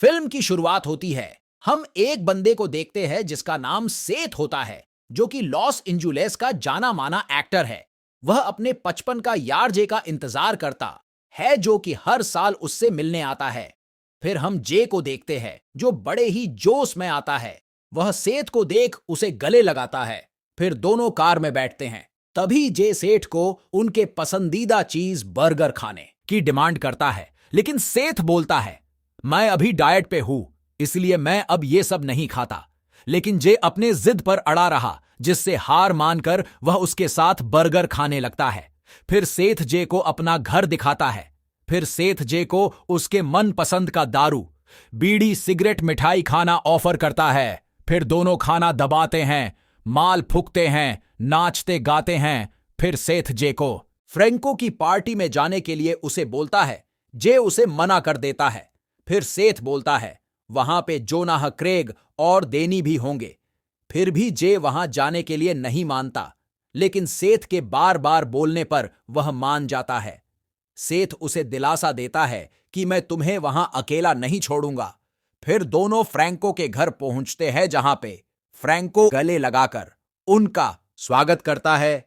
Film की शुरुआत होती है। हम एक बंदे को देखते हैं जिसका नाम सेठ होता है, जो कि लॉस एंजुलेस का जाना माना एक्टर है। वह अपने 55 का यार जे का इंतजार करता है, जो कि हर साल उससे मिलने आता है। फिर हम जे को देखते हैं, जो बड़े ही जोश में आता है। वह सेठ को देख उसे गले लगाता है। फिर दोनों कार में बैठते हैं। तभी जे सेठ को उनके पसंदीदा चीज बर्गर खाने की डिमांड करता है, लेकिन सेठ बोलता है, मैं अभी डाइट पे हूं, इसलिए मैं अब ये सब नहीं खाता। लेकिन जे अपने जिद पर अड़ा रहा, जिससे हार मानकर वह उसके साथ बर्गर खाने लगता है। फिर सेठ जे को अपना घर दिखाता है। फिर सेठ जे को उसके मनपसंद का दारू, बीड़ी, सिगरेट, मिठाई खाना ऑफर करता है। फिर दोनों खाना दबाते हैं, माल फूकते हैं, नाचते गाते हैं। फिर सेठ जे को फ्रैंको की पार्टी में जाने के लिए उसे बोलता है। जे उसे मना कर देता है। फिर सेठ बोलता है, वहां पे जोनाह, क्रेग और डेनी भी होंगे। फिर भी जे वहां जाने के लिए नहीं मानता, लेकिन सेठ के बार बार बोलने पर वह मान जाता है। सेठ उसे दिलासा देता है कि मैं तुम्हें वहां अकेला नहीं छोड़ूंगा। फिर दोनों फ्रैंको के घर पहुंचते हैं, जहां पे फ्रैंको गले लगाकर उनका स्वागत करता है।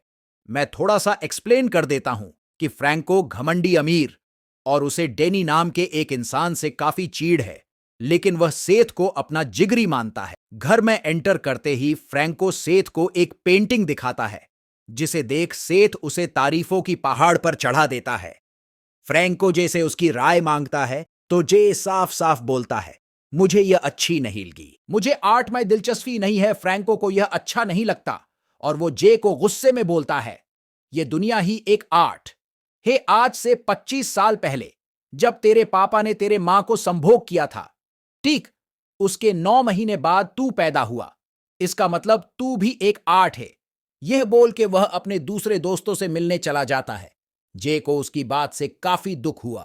मैं थोड़ा सा एक्सप्लेन कर देता हूं कि फ्रैंको घमंडी अमीर और उसे डेनी नाम के एक इंसान से काफी चीड़ है, लेकिन वह सेठ को अपना जिगरी मानता है। घर में एंटर करते ही फ्रैंको सेठ को एक पेंटिंग दिखाता है, जिसे देख सेठ उसे तारीफों की पहाड़ पर चढ़ा देता है। फ्रैंको जे से उसकी राय मांगता है, तो जे साफ साफ बोलता है, मुझे यह अच्छी नहीं लगी। मुझे आर्ट में दिलचस्पी नहीं है। फ्रैंको को यह अच्छा नहीं लगता और वो जे को गुस्से में बोलता है, यह दुनिया ही एक आर्ट है। आज से 25 साल पहले जब तेरे पापा ने तेरे मां को संभोग किया था, ठीक उसके 9 महीने बाद तू पैदा हुआ। इसका मतलब तू भी एक आर्ट है। यह बोल के वह अपने दूसरे दोस्तों से मिलने चला जाता है। जे को उसकी बात से काफी दुख हुआ।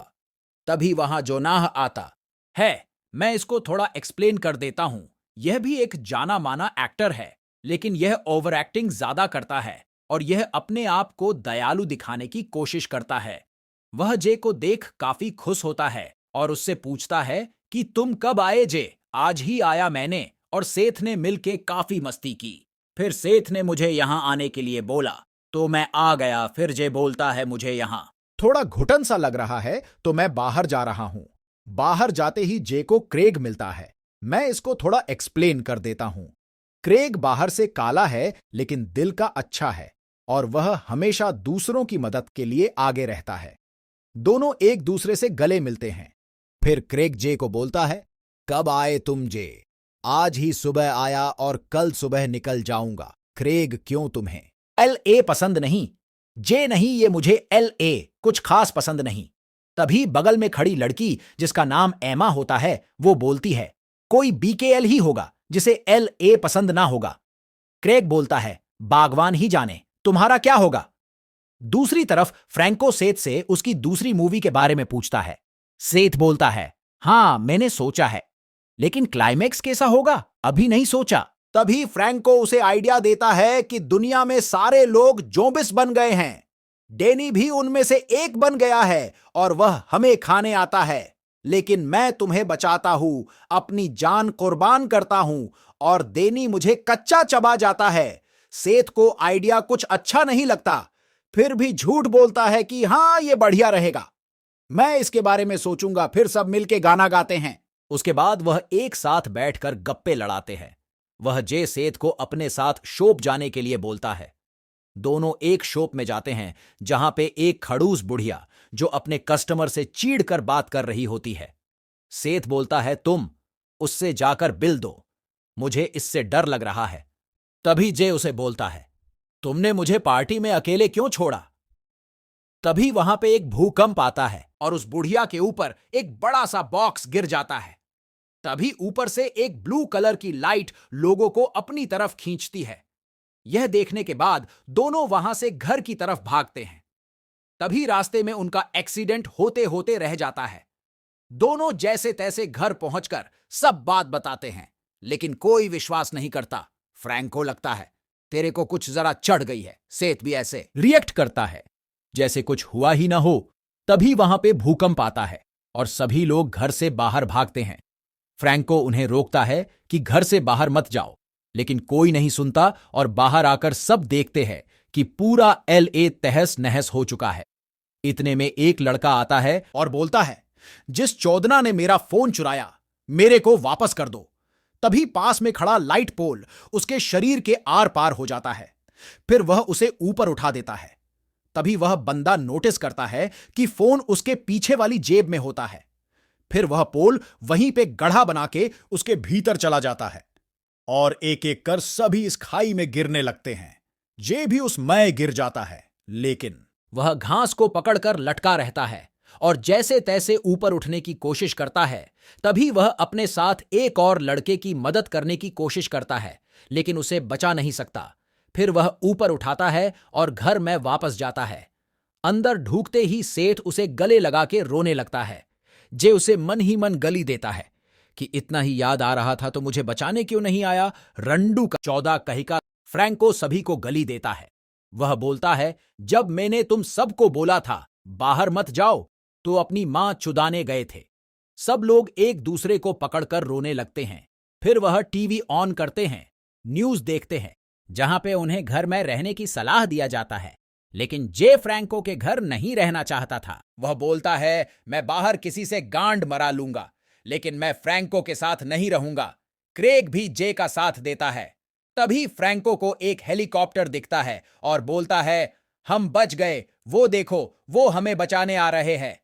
तभी वहां जोनाह आता है। मैं इसको थोड़ा एक्सप्लेन कर देता हूं। यह भी एक जाना माना एक्टर है, लेकिन यह ओवर एक्टिंग ज्यादा करता है और यह अपने आप को दयालु दिखाने की कोशिश करता है। वह जे को देख काफी खुश होता है और उससे पूछता है कि तुम कब आए जे? आज ही आया मैंने। और सेठ ने मिलके काफी मस्ती की। फिर सेठ ने मुझे यहां आने के लिए बोला, तो मैं आ गया। फिर जे बोलता है, मुझे यहां थोड़ा घुटन सा लग रहा है, तो मैं बाहर जा रहा हूं। बाहर जाते ही जे को क्रेग मिलता है। मैं इसको थोड़ा एक्सप्लेन कर देता हूं। क्रेग बाहर से काला है, लेकिन दिल का अच्छा है और वह हमेशा दूसरों की मदद के लिए आगे रहता है। दोनों एक दूसरे से गले मिलते हैं। फिर क्रेग जे को बोलता है, कब आए तुम जे? आज ही सुबह आया और कल सुबह निकल जाऊंगा। क्रेग, क्यों तुम्हें LA पसंद नहीं? जे नहीं, ये मुझे LA कुछ खास पसंद नहीं। तभी बगल में खड़ी लड़की, जिसका नाम एमा होता है, वो बोलती है, कोई BKL ही होगा जिसे LA पसंद ना होगा। क्रेग बोलता है, बागवान ही जाने, तुम्हारा क्या होगा? दूसरी तरफ फ्रैंको सेठ से उसकी दूसरी मूवी के बारे में पूछता है। सेठ बोलता है, हाँ मैंने सोचा है, लेकिन क्लाइमेक्स कैसा होगा अभी नहीं सोचा। तभी फ्रैंको उसे आइडिया देता है कि दुनिया में सारे लोग जोम्बिस बन गए हैं। डेनी भी उनमें से एक बन गया है और वह हमें खाने आता है, लेकिन मैं तुम्हें बचाता हूं, अपनी जान कुर्बान करता हूं और डेनी मुझे कच्चा चबा जाता है। सेठ को आइडिया कुछ अच्छा नहीं लगता, फिर भी झूठ बोलता है कि हां ये बढ़िया रहेगा, मैं इसके बारे में सोचूंगा। फिर सब मिलके गाना गाते हैं। उसके बाद वह एक साथ बैठकर गप्पे लड़ाते हैं। वह जे सेठ को अपने साथ शॉप जाने के लिए बोलता है। दोनों एक शॉप में जाते हैं, जहां पे एक खड़ूस बुढ़िया, जो अपने कस्टमर से चीढ़ कर बात कर रही होती है। सेठ बोलता है, तुम उससे जाकर बिल दो, मुझे इससे डर लग रहा है। तभी जे उसे बोलता है, तुमने मुझे पार्टी में अकेले क्यों छोड़ा? तभी वहां पे एक भूकंप आता है और उस बुढ़िया के ऊपर एक बड़ा सा बॉक्स गिर जाता है। तभी ऊपर से एक ब्लू कलर की लाइट लोगों को अपनी तरफ खींचती है। यह देखने के बाद दोनों वहां से घर की तरफ भागते हैं। तभी रास्ते में उनका एक्सीडेंट होते होते रह जाता है। दोनों जैसे तैसे घर पहुंचकर सब बात बताते हैं, लेकिन कोई विश्वास नहीं करता। फ्रैंक लगता है, तेरे को कुछ जरा चढ़ गई है। सेठ भी ऐसे रिएक्ट करता है जैसे कुछ हुआ ही ना हो। तभी वहां पे भूकंप आता है और सभी लोग घर से बाहर भागते हैं। फ्रैंको उन्हें रोकता है कि घर से बाहर मत जाओ, लेकिन कोई नहीं सुनता और बाहर आकर सब देखते हैं कि पूरा LA तहस नहस हो चुका है। इतने में एक लड़का आता है और बोलता है, जिस चौदना ने मेरा फोन चुराया, मेरे को वापस कर दो। तभी पास में खड़ा लाइट पोल उसके शरीर के आर पार हो जाता है। फिर वह उसे ऊपर उठा देता है। तभी वह बंदा नोटिस करता है कि फोन उसके पीछे वाली जेब में होता है। फिर वह पोल वहीं पे गड्ढा बना के उसके भीतर चला जाता है और एक एक कर सभी इस खाई में गिरने लगते हैं। जे भी उस मय गिर जाता है, लेकिन वह घास को पकड़कर लटका रहता है और जैसे तैसे ऊपर उठने की कोशिश करता है। तभी वह अपने साथ एक और लड़के की मदद करने की कोशिश करता है, लेकिन उसे बचा नहीं सकता। फिर वह ऊपर उठाता है और घर में वापस जाता है। अंदर ढूंढते ही सेठ उसे गले लगा के रोने लगता है। जे उसे मन ही मन गली देता है कि इतना ही याद आ रहा था तो मुझे बचाने क्यों नहीं आया, रंडू का 14 कही का। फ्रैंको सभी को गली देता है। वह बोलता है, जब मैंने तुम सबको बोला था बाहर मत जाओ, तो अपनी मां चुदाने गए थे। सब लोग एक दूसरे को पकड़कर रोने लगते हैं। फिर वह टीवी ऑन करते हैं, न्यूज देखते हैं, जहां पे उन्हें घर में रहने की सलाह दिया जाता है। लेकिन जे फ्रैंको के घर नहीं रहना चाहता था। वह बोलता है, मैं बाहर किसी से गांड मरा लूंगा, लेकिन मैं फ्रैंको के साथ नहीं रहूंगा। क्रेग भी जे का साथ देता है। तभी फ्रैंको को एक हेलीकॉप्टर दिखता है और बोलता है, हम बच गए, वो देखो, वो हमें बचाने आ रहे हैं।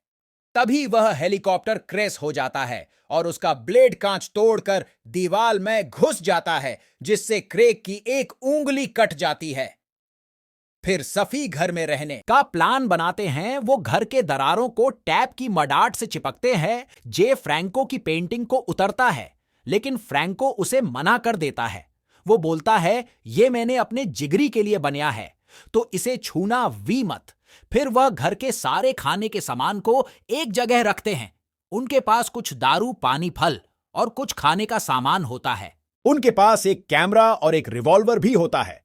तभी वह हेलीकॉप्टर क्रैश हो जाता है और उसका ब्लेड कांच तोड़कर दीवार में घुस जाता है, जिससे क्रेग की एक उंगली कट जाती है। फिर सफी घर में रहने का प्लान बनाते हैं। वो घर के दरारों को टैप की मडाट से चिपकते हैं। जे फ्रैंको की पेंटिंग को उतरता है, लेकिन फ्रैंको उसे मना कर देता है। वो बोलता है, ये मैंने अपने जिगरी के लिए बनाया है, तो इसे छूना भी मत। फिर वह घर के सारे खाने के सामान को एक जगह रखते हैं। उनके पास कुछ दारू, पानी, फल और कुछ खाने का सामान होता है। उनके पास एक कैमरा और एक रिवॉल्वर भी होता है।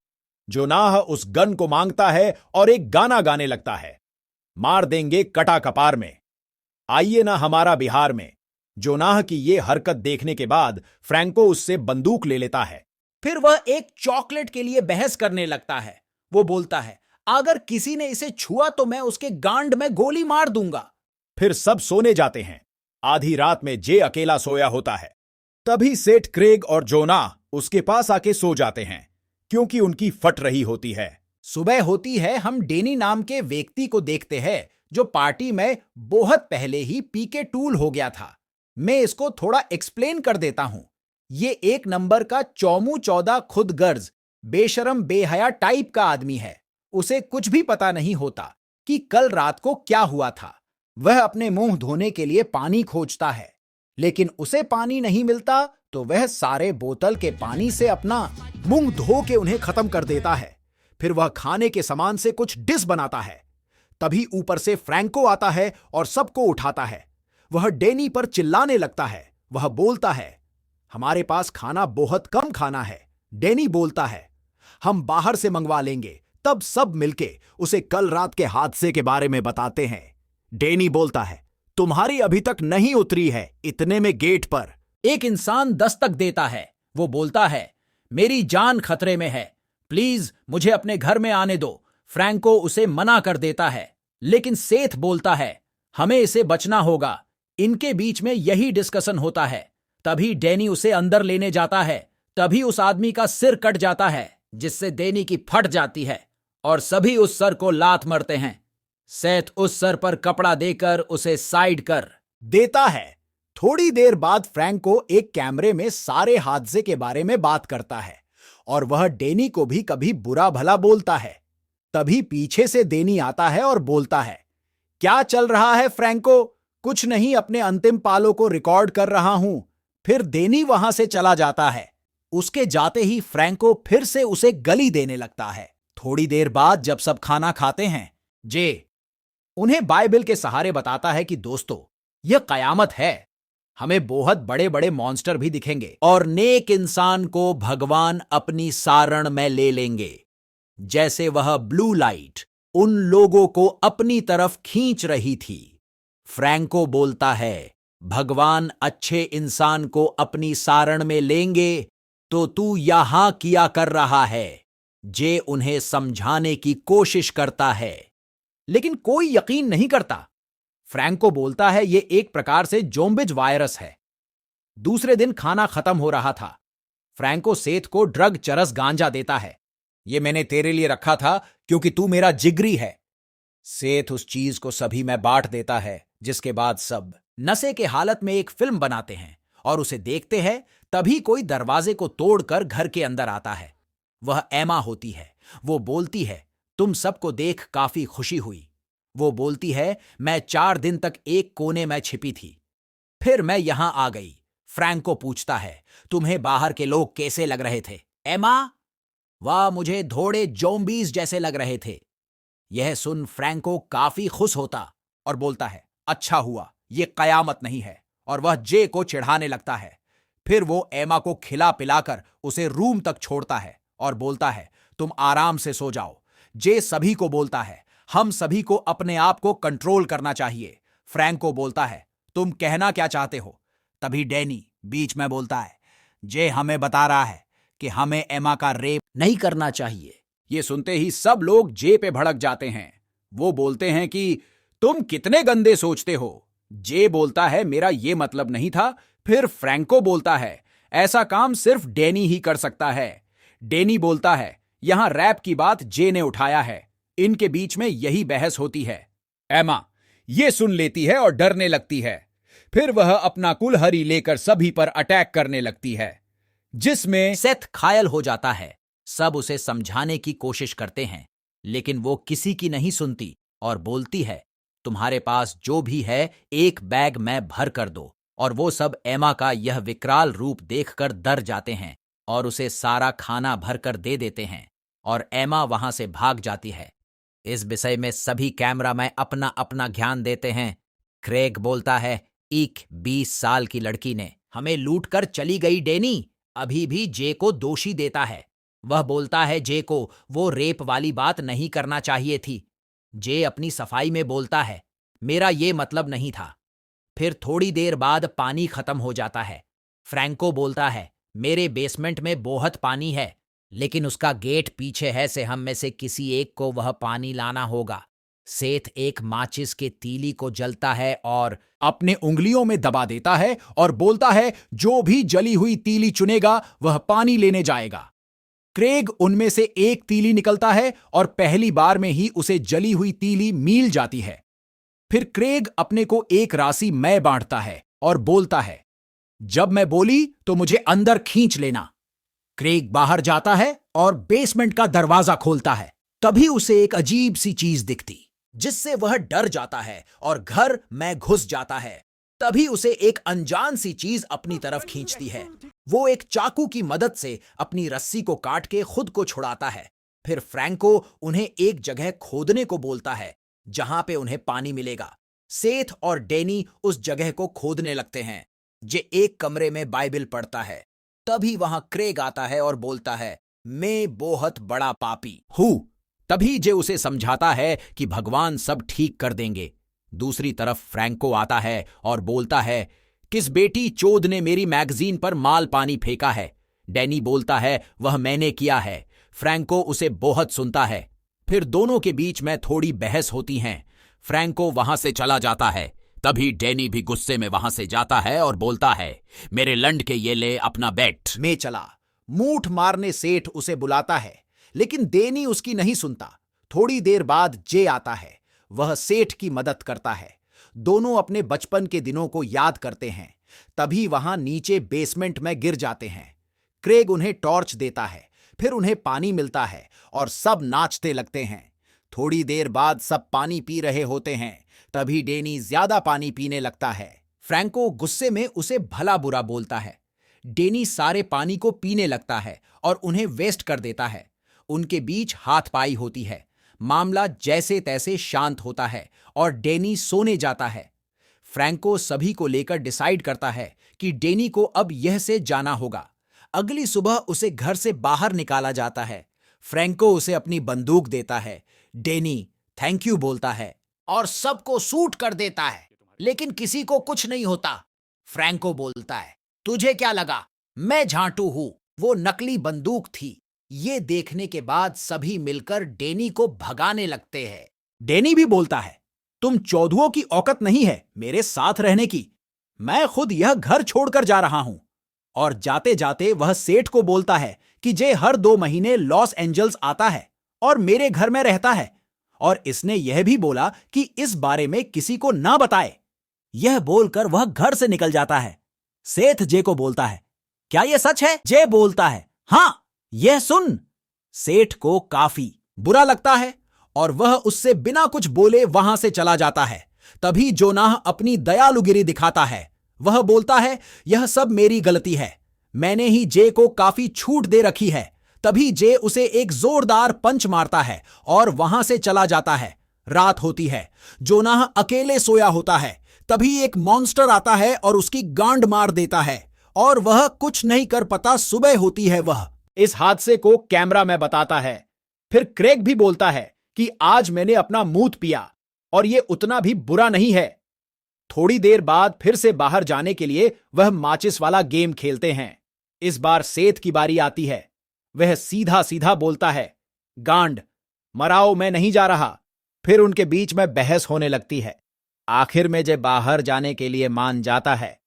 जोनाह उस गन को मांगता है और एक गाना गाने लगता है, मार देंगे कटा कपार में, आइए ना हमारा बिहार में। जोनाह की यह हरकत देखने के बाद फ्रैंको उससे बंदूक ले लेता है। फिर वह एक चॉकलेट के लिए बहस करने लगता है। वो बोलता है, अगर किसी ने इसे छुआ तो मैं उसके गांड में गोली मार दूंगा। फिर सब सोने जाते हैं। आधी रात में जे अकेला सोया होता है। तभी सेठ क्रेग और जोनाह उसके पास आके सो जाते हैं, क्योंकि उनकी फट रही होती है। सुबह होती है। हम डेनी नाम के व्यक्ति को देखते हैं, जो पार्टी में बहुत पहले ही पी के टूल हो गया था। मैं इसको थोड़ा एक्सप्लेन कर देता हूं। ये एक नंबर का चौमू 14 खुद गर्ज, बेशरम बेहया टाइप का आदमी है। उसे कुछ भी पता नहीं होता कि कल रात को क्या हुआ था। वह अपने मुंह धोने के लिए पानी खोजता है, लेकिन उसे पानी नहीं मिलता, तो वह सारे बोतल के पानी से अपना मुंह धो के उन्हें खत्म कर देता है। फिर वह खाने के सामान से कुछ डिश बनाता है। तभी ऊपर से फ्रैंको आता है और सबको उठाता है। वह डेनी पर चिल्लाने लगता है। वह बोलता है, हमारे पास खाना बहुत कम खाना है। डेनी बोलता है, हम बाहर से मंगवा लेंगे। तब सब मिलके उसे कल रात के हादसे के बारे में बताते हैं। डेनी बोलता है, तुम्हारी अभी तक नहीं उतरी है। इतने में गेट पर एक इंसान दस्तक देता है। वो बोलता है, मेरी जान खतरे में है, प्लीज मुझे अपने घर में आने दो। फ्रैंको उसे मना कर देता है, लेकिन सेठ बोलता है, हमें इसे बचना होगा। इनके बीच में यही डिस्कशन होता है। तभी डेनी उसे अंदर लेने जाता है। तभी उस आदमी का सिर कट जाता है, जिससे डेनी की फट जाती है और सभी उस सर को लात मारते हैं। सेठ उस सर पर कपड़ा देकर उसे साइड कर देता है। थोड़ी देर बाद फ्रैंको एक कैमरे में सारे हादसे के बारे में बात करता है और वह डेनी को भी कभी बुरा भला बोलता है। तभी पीछे से डेनी आता है और बोलता है, क्या चल रहा है फ्रैंको? कुछ नहीं, अपने अंतिम पालों को रिकॉर्ड कर रहा हूं। फिर डेनी वहां से चला जाता है। उसके जाते ही फ्रैंको फिर से उसे गली देने लगता है। थोड़ी देर बाद जब सब खाना खाते हैं, जे उन्हें बाइबल के सहारे बताता है कि दोस्तों, यह कयामत है। हमें बहुत बड़े बड़े मॉन्स्टर भी दिखेंगे और नेक इंसान को भगवान अपनी सारण में ले लेंगे, जैसे वह ब्लू लाइट उन लोगों को अपनी तरफ खींच रही थी। फ्रैंको बोलता है, भगवान अच्छे इंसान को अपनी सारण में लेंगे तो तू यहां किया कर रहा है। जे उन्हें समझाने की कोशिश करता है, लेकिन कोई यकीन नहीं करता। फ्रैंको बोलता है ये एक प्रकार से जोम्बिज वायरस है। दूसरे दिन खाना खत्म हो रहा था। फ्रैंको सेठ को ड्रग चरस गांजा देता है। ये मैंने तेरे लिए रखा था क्योंकि तू मेरा जिगरी है। सेठ उस चीज को सभी में बांट देता है, जिसके बाद सब नशे के हालत में एक फिल्म बनाते हैं और उसे देखते हैं। तभी कोई दरवाजे को तोड़कर घर के अंदर आता है। वह एमा होती है। वो बोलती है, तुम सबको देख काफी खुशी हुई। वो बोलती है, मैं 4 दिन तक एक कोने में छिपी थी, फिर मैं यहां आ गई। फ्रैंको पूछता है, तुम्हें बाहर के लोग कैसे लग रहे थे एमा? वह मुझे थोड़े जोम्बीज जैसे लग रहे थे। यह सुन फ्रैंको काफी खुश होता और बोलता है, अच्छा हुआ, ये कयामत नहीं है। और वह जे को चिढ़ाने लगता है। फिर वो एमा को खिला पिलाकर उसे रूम तक छोड़ता है और बोलता है, तुम आराम से सो जाओ। जे सभी को बोलता है, हम सभी को अपने आप को कंट्रोल करना चाहिए। फ्रैंको बोलता है, तुम कहना क्या चाहते हो? तभी डैनी बीच में बोलता है, जे हमें बता रहा है कि हमें एमा का रेप नहीं करना चाहिए। ये सुनते ही सब लोग जे पे भड़क जाते हैं। वो बोलते हैं कि तुम कितने गंदे सोचते हो। जे बोलता है, मेरा ये मतलब नहीं था। फिर फ्रैंको बोलता है, ऐसा काम सिर्फ डैनी ही कर सकता है। डैनी बोलता है, यहां रैप की बात जे ने उठाया है। इनके बीच में यही बहस होती है। एमा ये सुन लेती है और डरने लगती है। फिर वह अपना कुल्हाड़ी लेकर सभी पर अटैक करने लगती है, जिसमें सेथ घायल हो जाता है। सब उसे समझाने की कोशिश करते हैं, लेकिन वो किसी की नहीं सुनती और बोलती है, तुम्हारे पास जो भी है एक बैग में भर कर दो। और वो सब एमा का यह विकराल रूप देखकर डर जाते हैं और उसे सारा खाना भर कर दे देते हैं और एमा वहां से भाग जाती है। इस विषय में सभी कैमरा में अपना अपना ध्यान देते हैं। क्रेग बोलता है, 20 साल की लड़की ने हमें लूट कर चली गई। डैनी अभी भी जे को दोषी देता है। वह बोलता है जे को वो रेप वाली बात नहीं करना चाहिए थी। जे अपनी सफाई में बोलता है, मेरा ये मतलब नहीं था। फिर थोड़ी देर बाद पानी खत्म हो जाता है। फ्रैंको बोलता है, मेरे बेसमेंट में बहुत पानी है, लेकिन उसका गेट पीछे है से हम में से किसी एक को वह पानी लाना होगा। सेठ एक माचिस के तीली को जलता है और अपने उंगलियों में दबा देता है और बोलता है, जो भी जली हुई तीली चुनेगा वह पानी लेने जाएगा। क्रेग उनमें से एक तीली निकलता है और पहली बार में ही उसे जली हुई तीली मिल जाती है। फिर क्रेग अपने को एक राशि मैं बांटता है और बोलता है, जब मैं बोली तो मुझे अंदर खींच लेना। क्रेग बाहर जाता है और बेसमेंट का दरवाजा खोलता है। तभी उसे एक अजीब सी चीज दिखती, जिससे वह डर जाता है और घर में घुस जाता है। तभी उसे एक अनजान सी चीज अपनी तरफ खींचती है। वो एक चाकू की मदद से अपनी रस्सी को काट के खुद को छुड़ाता है। फिर फ्रैंको उन्हें एक जगह खोदने को बोलता है जहां पे उन्हें पानी मिलेगा। सेठ और डैनी उस जगह को खोदने लगते हैं। जे एक कमरे में बाइबिल पढ़ता है। तभी वहां क्रेग आता है और बोलता है, मैं बहुत बड़ा पापी हूं। तभी जे उसे समझाता है कि भगवान सब ठीक कर देंगे। दूसरी तरफ फ्रैंको आता है और बोलता है, किस बेटी चोद ने मेरी मैगजीन पर माल पानी फेंका है? डैनी बोलता है, वह मैंने किया है। फ्रैंको उसे बहुत सुनता है। फिर दोनों के बीच में थोड़ी बहस होती है। फ्रैंको वहां से चला जाता है। तभी डैनी भी गुस्से में वहां से जाता है और बोलता है, मेरे लंड के ये ले अपना बैट। मैं चला। मूठ मारने सेठ उसे बुलाता है, लेकिन डैनी उसकी नहीं सुनता। थोड़ी देर बाद जे आता है। वह सेठ की मदद करता है। दोनों अपने बचपन के दिनों को याद करते हैं। तभी वहां नीचे बेसमेंट में गिर जाते हैं। क्रेग उन्हें टॉर्च देता है। फिर उन्हें पानी मिलता है और सब नाचते लगते हैं। थोड़ी देर बाद सब पानी पी रहे होते हैं। तभी डैनी ज्यादा पानी पीने लगता है। फ्रैंको गुस्से में उसे भला बुरा बोलता है। डैनी सारे पानी को पीने लगता है और उन्हें वेस्ट कर देता है। उनके बीच हाथपाई होती है। मामला जैसे तैसे शांत होता है और डैनी सोने जाता है। फ्रैंको सभी को लेकर डिसाइड करता है कि डैनी को अब यह से जाना होगा। अगली सुबह उसे घर से बाहर निकाला जाता है। फ्रैंको उसे अपनी बंदूक देता है। डैनी थैंक यू बोलता है और सबको शूट कर देता है, लेकिन किसी को कुछ नहीं होता। फ्रैंको बोलता है, तुझे क्या लगा मैं झांटू हूं? वो नकली बंदूक थी। ये देखने के बाद सभी मिलकर डेनी को भगाने लगते हैं। डेनी भी बोलता है, तुम चौधुओं की औकत नहीं है मेरे साथ रहने की। मैं खुद यह घर छोड़कर जा रहा हूं। और जाते जाते वह सेठ को बोलता है कि जे हर 2 महीने लॉस एंजल्स आता है और मेरे घर में रहता है, और इसने यह भी बोला कि इस बारे में किसी को ना बताए। यह बोलकर वह घर से निकल जाता है। सेठ जे को बोलता है, क्या यह सच है? जे बोलता है, हां, यह सुन। सेठ को काफी बुरा लगता है और वह उससे बिना कुछ बोले वहां से चला जाता है। तभी जोनाह अपनी दयालुगिरी दिखाता है। वह बोलता है, यह सब मेरी गलती है, मैंने ही जे को काफी छूट दे रखी है। तभी जे उसे एक जोरदार पंच मारता है और वहां से चला जाता है। रात होती है, जोनाह अकेले सोया होता है। तभी एक मॉन्स्टर आता है और उसकी गांड मार देता है और वह कुछ नहीं कर पाता। सुबह होती है। वह इस हादसे को कैमरा में बताता है। फिर क्रेग भी बोलता है कि आज मैंने अपना मूत पिया और यह उतना भी बुरा नहीं है। थोड़ी देर बाद फिर से बाहर जाने के लिए वह माचिस वाला गेम खेलते हैं। इस बार सेठ की बारी आती है। वह सीधा सीधा बोलता है, गांड मराओ, मैं नहीं जा रहा। फिर उनके बीच में बहस होने लगती है। आखिर में जे बाहर जाने के लिए मान जाता है।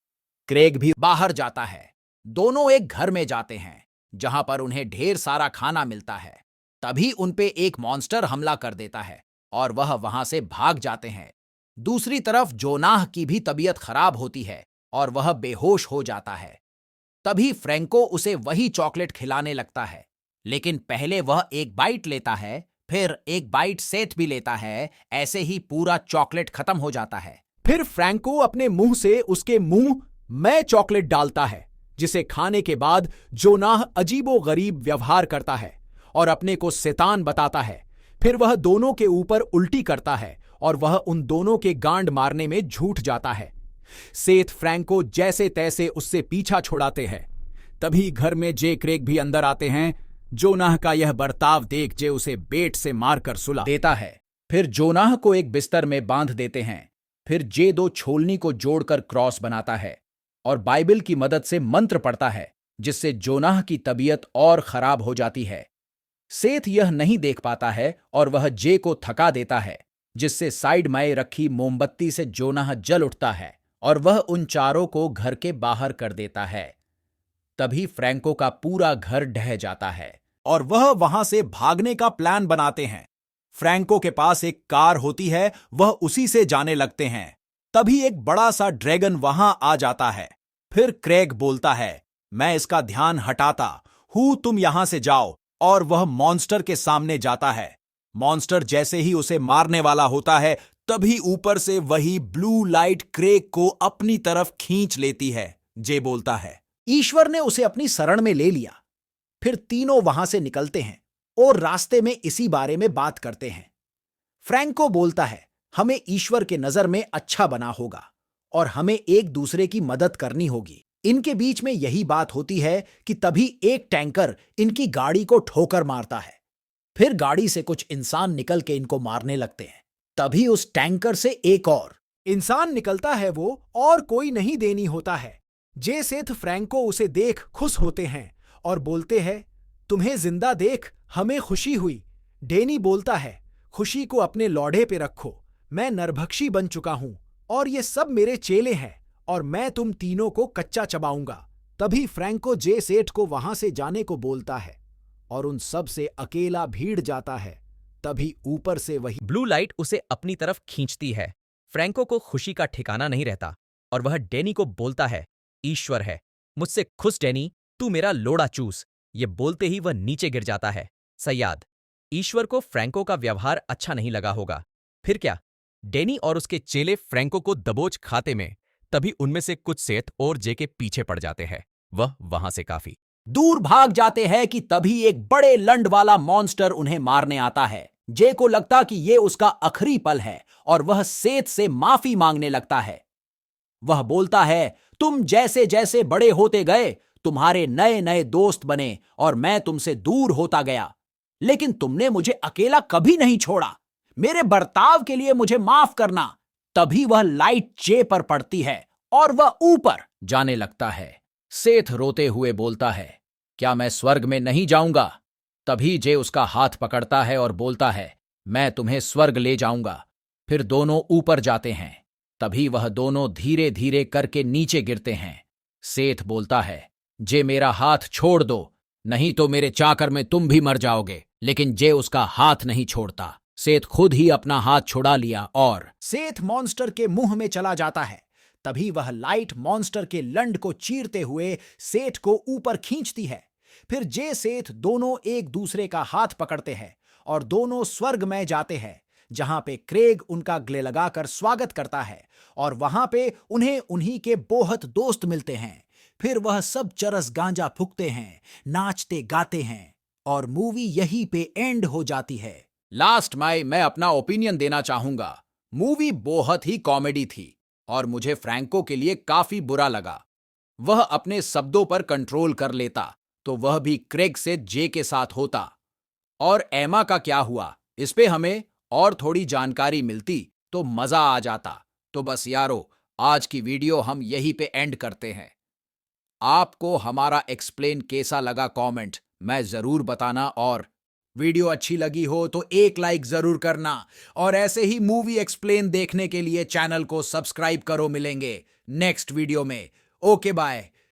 क्रेग भी बाहर जाता है। दोनों एक घर में जाते हैं जहां पर उन्हें ढेर सारा खाना मिलता है। तभी उनपे एक मॉन्स्टर हमला कर देता है और वह वहां से भाग जाते हैं। दूसरी तरफ जोनाह की भी तबीयत खराब होती है और वह बेहोश हो जाता है। तभी फ्रैंको उसे वही चॉकलेट खिलाने लगता है, लेकिन पहले वह एक बाइट लेता है, फिर एक बाइट सेठ भी लेता है। ऐसे ही पूरा चॉकलेट खत्म हो जाता है। फिर फ्रैंको अपने मुंह से उसके मुंह में चॉकलेट डालता है, जिसे खाने के बाद जोनाह अजीबोगरीब व्यवहार करता है और अपने को शैतान बताता है। फिर वह दोनों के ऊपर उल्टी करता है और वह उन दोनों के गांड मारने में झूठ जाता है। सेठ फ्रैंको जैसे तैसे उससे पीछा छुड़ाते हैं। तभी घर में जे क्रेग भी अंदर आते हैं। जोनाह का यह बर्ताव देख जे उसे बेट से मारकर सुला देता है। फिर जोनाह को एक बिस्तर में बांध देते हैं। फिर जे 2 छोलनी को जोड़कर क्रॉस बनाता है और बाइबल की मदद से मंत्र पढ़ता है, जिससे जोनाह की तबीयत और खराब हो जाती है। सेठ यह नहीं देख पाता है और वह जे को थका देता है, जिससे साइड में रखी मोमबत्ती से जोनाह जल उठता है और वह उन चारों को घर के बाहर कर देता है। तभी फ्रैंको का पूरा घर ढह जाता है और वह वहां से भागने का प्लान बनाते हैं। फ्रैंको के पास एक कार होती है, वह उसी से जाने लगते हैं। तभी एक बड़ा सा ड्रैगन वहां आ जाता है। फिर क्रेग बोलता है, मैं इसका ध्यान हटाता हूं, तुम यहां से जाओ। और वह मॉन्स्टर के सामने जाता है। मॉन्स्टर जैसे ही उसे मारने वाला होता है, तभी ऊपर से वही ब्लू लाइट क्रेग को अपनी तरफ खींच लेती है। जे बोलता है, ईश्वर ने उसे अपनी शरण में ले लिया। फिर तीनों वहां से निकलते हैं और रास्ते में इसी बारे में बात करते हैं। फ्रैंको बोलता है, हमें ईश्वर के नजर में अच्छा बना होगा और हमें एक दूसरे की मदद करनी होगी। इनके बीच में यही बात होती है कि तभी एक टैंकर इनकी गाड़ी को ठोकर मारता है। फिर गाड़ी से कुछ इंसान निकल के इनको मारने लगते हैं। तभी उस टैंकर से एक और इंसान निकलता है, वो और कोई नहीं देनी होता है। जे सेठ फ्रैंको उसे देख खुश होते हैं और बोलते हैं, तुम्हें जिंदा देख हमें खुशी हुई। डेनी बोलता है, खुशी को अपने लौढ़े पे रखो, मैं नरभक्षी बन चुका हूं और ये सब मेरे चेले हैं और मैं तुम तीनों को कच्चा चबाऊंगा। तभी फ्रैंको जे सेठ को वहां से जाने को बोलता है और उन सब से अकेला भीड़ जाता है। तभी ऊपर से वही ब्लू लाइट उसे अपनी तरफ खींचती है। फ्रैंको को खुशी का ठिकाना नहीं रहता और वह डेनी को बोलता है, ईश्वर है, मुझसे खुश डेनी, तू मेरा लोड़ा चूस। ये बोलते ही वह नीचे गिर जाता है। सयाद, ईश्वर को फ्रैंको का व्यवहार अच्छा नहीं लगा होगा। फिर क्या, डेनी और उसके चेले फ्रैंको को दबोच खाते में। तभी उनमें से कुछ सेठ और जे के पीछे पड़ जाते हैं। वह वहां से काफी दूर भाग जाते हैं कि तभी एक बड़े लंड वाला मॉन्स्टर उन्हें मारने आता है। जे को लगता कि ये उसका आखिरी पल है और वह सेठ से माफी मांगने लगता है। वह बोलता है, तुम जैसे जैसे बड़े होते गए, तुम्हारे नए नए दोस्त बने और मैं तुमसे दूर होता गया, लेकिन तुमने मुझे अकेला कभी नहीं छोड़ा। मेरे बर्ताव के लिए मुझे माफ करना। तभी वह लाइट जे पर पड़ती है और वह ऊपर जाने लगता है। सेठ रोते हुए बोलता है, क्या मैं स्वर्ग में नहीं जाऊंगा? तभी जे उसका हाथ पकड़ता है और बोलता है, मैं तुम्हें स्वर्ग ले जाऊंगा। फिर दोनों ऊपर जाते हैं। तभी वह दोनों धीरे धीरे करके नीचे गिरते हैं। सेठ बोलता है, जे मेरा हाथ छोड़ दो, नहीं तो मेरे चाकर में तुम भी मर जाओगे। लेकिन जे उसका हाथ नहीं छोड़ता। सेठ खुद ही अपना हाथ छुड़ा लिया और सेठ मॉन्स्टर के मुंह में चला जाता है। तभी वह लाइट मॉन्स्टर के लंड को चीरते हुए सेठ को ऊपर खींचती है। फिर जे सेठ दोनों एक दूसरे का हाथ पकड़ते हैं और दोनों स्वर्ग में जाते हैं, जहां पे क्रेग उनका गले लगाकर स्वागत करता है और वहां पे उन्हें उन्हीं के बोहत दोस्त मिलते हैं। फिर वह सब चरस गांजा फूकते हैं, नाचते गाते हैं और मूवी यहीं पे एंड हो जाती है। लास्ट में मैं अपना ओपिनियन देना चाहूंगा। मूवी बहुत ही कॉमेडी थी और मुझे फ्रैंको के लिए काफी बुरा लगा। वह अपने शब्दों पर कंट्रोल कर लेता तो वह भी क्रेग से जे के साथ होता। और एमा का क्या हुआ, इस पे हमें और थोड़ी जानकारी मिलती तो मजा आ जाता। तो बस यारो, आज की वीडियो हम यहीं पे एंड करते हैं। आपको हमारा एक्सप्लेन कैसा लगा कमेंट में जरूर बताना और वीडियो अच्छी लगी हो तो एक लाइक जरूर करना और ऐसे ही मूवी एक्सप्लेन देखने के लिए चैनल को सब्सक्राइब करो। मिलेंगे नेक्स्ट वीडियो में। Okay bye.